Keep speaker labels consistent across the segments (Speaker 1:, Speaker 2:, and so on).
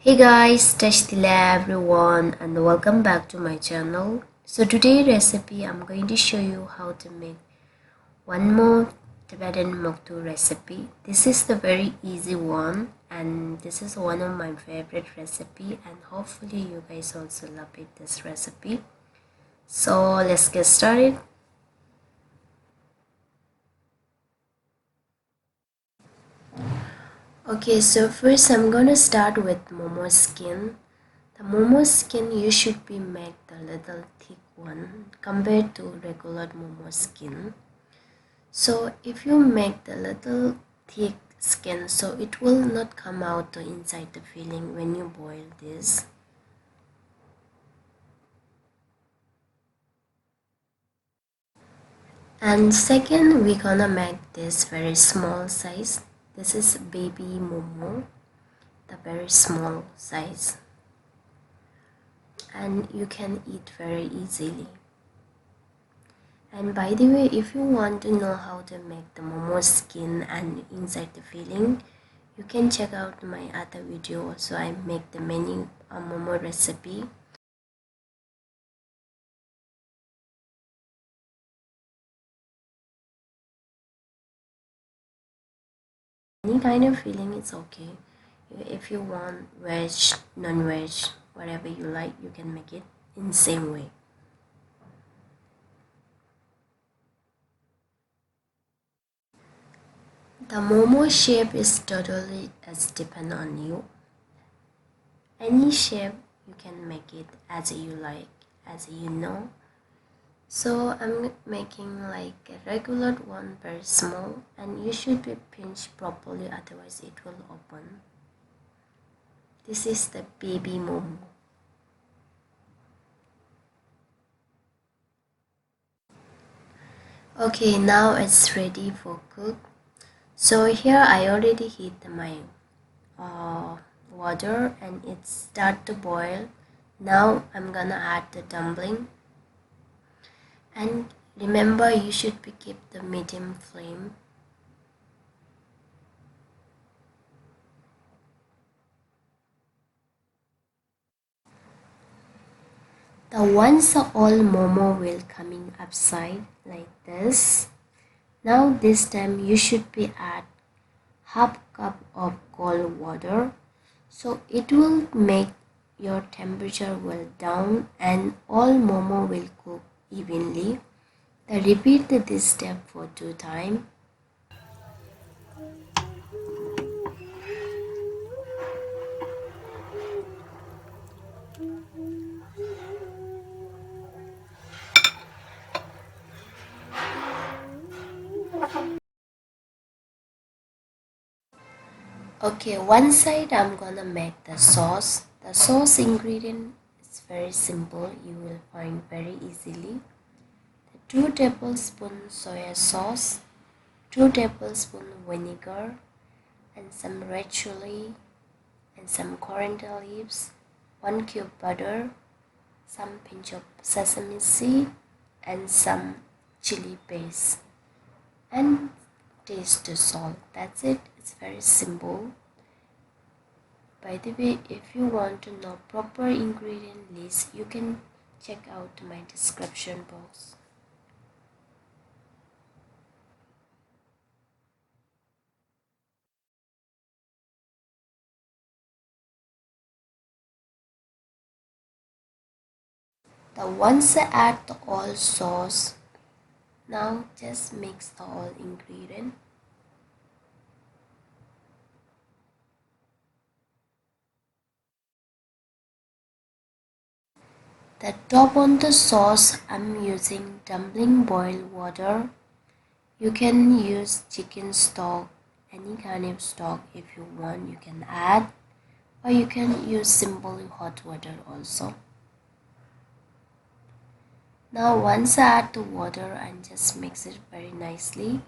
Speaker 1: Hey guys, Tashtila everyone and welcome back to my channel. So today recipe I'm going to show you how to make one more Tibetan Mokthuk recipe. This is the very easy one and this is one of my favorite recipe and hopefully you guys also love this recipe. So let's get started. Okay, so first I'm gonna start with momo skin. The momo skin you should be make the little thick one compared to regular momo skin. So if you make the little thick skin, so it will not come out the inside the filling when you boil this. And second, we're gonna make this very small size. This is baby momo, the very small size, and you can eat very easily. And by the way, if you want to know how to make the momo skin and inside the filling, you can check out my other video. Also, I make the many momo recipe. Any kind of filling is okay. If you want veg, non-veg, whatever you like, you can make it in the same way. The momo shape is totally as depend on you. Any shape you can make it as you like, as you know. So I'm making like a regular one, very small, and you should be pinched properly, otherwise it will open. This is the baby momo. Okay, now it's ready for cook. So here I already heat my water and it start to boil. Now I'm gonna add the dumpling. And remember, you should be keep the medium flame. The once all momo will coming upside like this. Now this time you should be add half cup of cold water, so it will make your temperature well down and all momo will cook evenly. Repeat this step for 2 times. Okay, one side I'm gonna make the sauce. The sauce ingredient is very simple, you will find very easily. 2 tablespoons soya sauce, 2 tablespoons vinegar, and some red chili, and some coriander leaves, 1 cube butter, some pinch of sesame seed, and some chili paste, and taste the salt. That's it. It's very simple. By the way, if you want to know proper ingredient list, you can check out my description box. The once I add the all sauce, now just mix the all ingredient. The top on the sauce, I'm using dumpling boiled water. You can use chicken stock, any kind of stock if you want, you can add, or you can use simply hot water also. Now once I add the water and just mix it very nicely.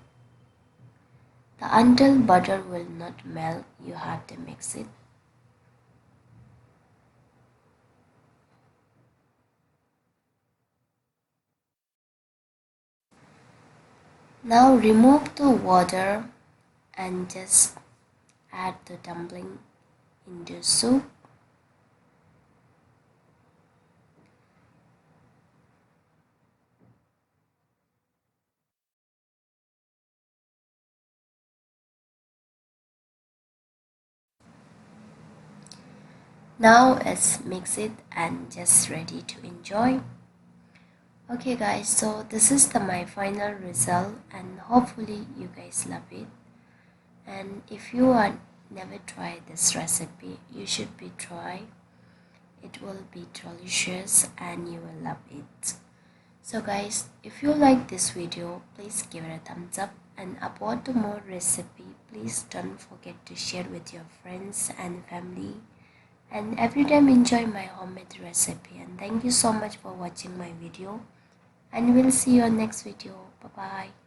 Speaker 1: Until butter will not melt, you have to mix it. Now remove the water and just add the dumpling in the soup. Now let's mix it and just ready to enjoy. Okay guys, so this is my final result and hopefully you guys love it. And if you are never tried this recipe, you should be try. It will be delicious and you will love it. So guys, if you like this video, please give it a thumbs up, and upload more recipe. Please don't forget to share with your friends and family, and every time enjoy my homemade recipe. And thank you so much for watching my video, and we'll see you on next video. Bye bye.